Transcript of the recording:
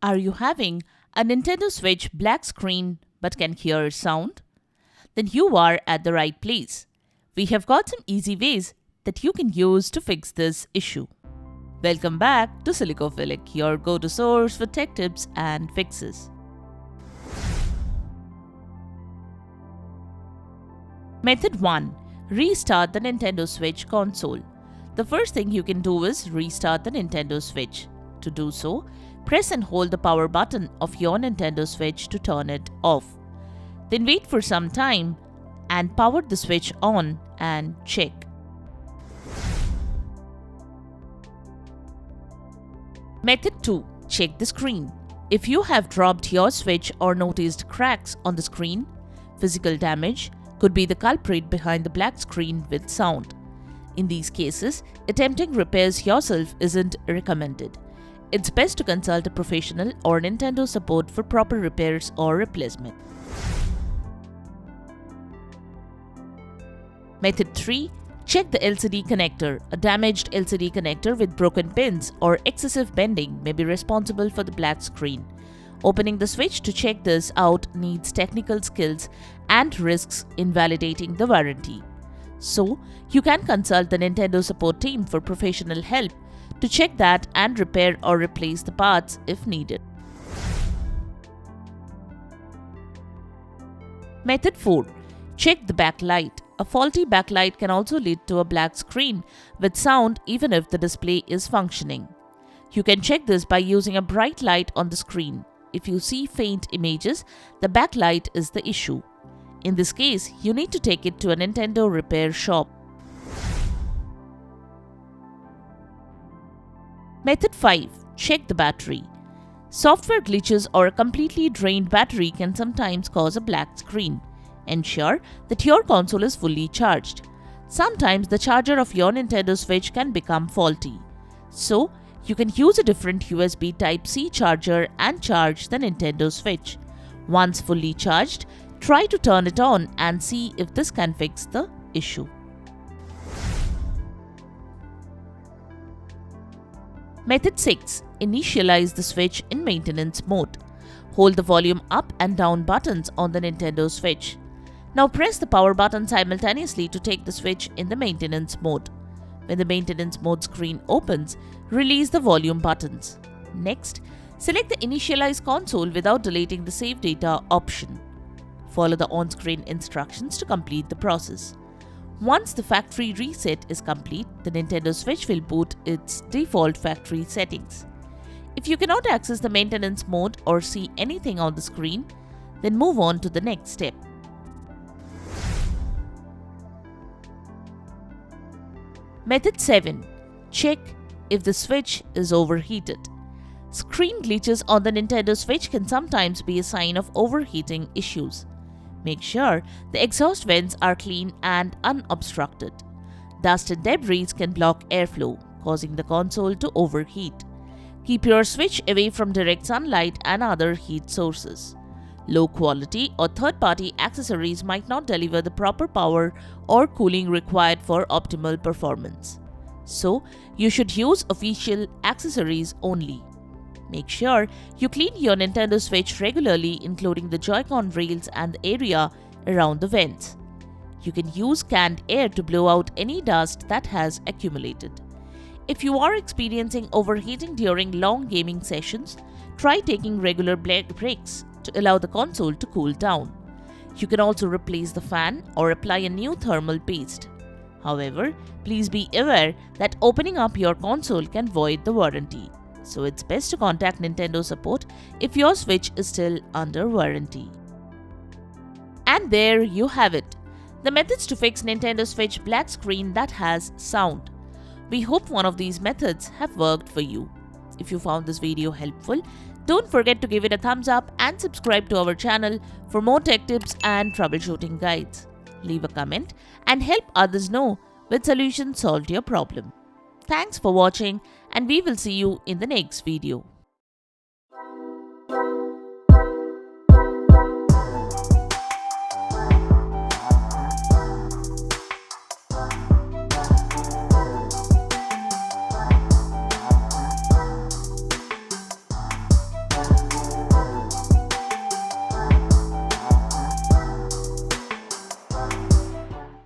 Are you having a Nintendo Switch black screen but can hear sound? Then you are at the right place. We have got some easy ways that you can use to fix this issue. Welcome back to Silicophilic, your go-to source for tech tips and fixes. Method 1. Restart the Nintendo Switch console. The first thing you can do is restart the Nintendo Switch. To do so, press and hold the power button of your Nintendo Switch to turn it off. Then wait for some time and power the switch on and check. Method 2. Check the screen. If you have dropped your switch or noticed cracks on the screen, physical damage could be the culprit behind the black screen with sound. In these cases, attempting repairs yourself isn't recommended. It's best to consult a professional or Nintendo support for proper repairs or replacement. Method 3. Check the LCD connector. A damaged LCD connector with broken pins or excessive bending may be responsible for the black screen. Opening the switch to check this out needs technical skills and risks invalidating the warranty. So, you can consult the Nintendo support team for professional help to check that and repair or replace the parts if needed. Method 4. Check the backlight. A faulty backlight can also lead to a black screen with sound even if the display is functioning. You can check this by using a bright light on the screen. If you see faint images, the backlight is the issue. In this case, you need to take it to a Nintendo repair shop. Method 5. Check the battery. Software glitches or a completely drained battery can sometimes cause a black screen. Ensure that your console is fully charged. Sometimes the charger of your Nintendo Switch can become faulty. So, you can use a different USB Type-C charger and charge the Nintendo Switch. Once fully charged, try to turn it on and see if this can fix the issue. Method 6. Initialize the Switch in maintenance mode. Hold the volume up and down buttons on the Nintendo Switch. Now press the power button simultaneously to take the Switch in the maintenance mode. When the maintenance mode screen opens, release the volume buttons. Next, select the Initialize console without deleting the Save Data option. Follow the on-screen instructions to complete the process. Once the factory reset is complete, the Nintendo Switch will boot its default factory settings. If you cannot access the maintenance mode or see anything on the screen, then move on to the next step. Method 7. Check if the Switch is overheated. Screen glitches on the Nintendo Switch can sometimes be a sign of overheating issues. Make sure the exhaust vents are clean and unobstructed. Dust and debris can block airflow, causing the console to overheat. Keep your Switch away from direct sunlight and other heat sources. Low quality or third-party accessories might not deliver the proper power or cooling required for optimal performance. So, you should use official accessories only. Make sure you clean your Nintendo Switch regularly, including the Joy-Con rails and the area around the vents. You can use canned air to blow out any dust that has accumulated. If you are experiencing overheating during long gaming sessions, try taking regular breaks to allow the console to cool down. You can also replace the fan or apply a new thermal paste. However, please be aware that opening up your console can void the warranty. So it's best to contact Nintendo support if your Switch is still under warranty. And there you have it. The methods to fix Nintendo Switch black screen that has sound. We hope one of these methods have worked for you. If you found this video helpful, don't forget to give it a thumbs up and subscribe to our channel for more tech tips and troubleshooting guides. Leave a comment and help others know which solution solved your problem. Thanks for watching, and we will see you in the next video.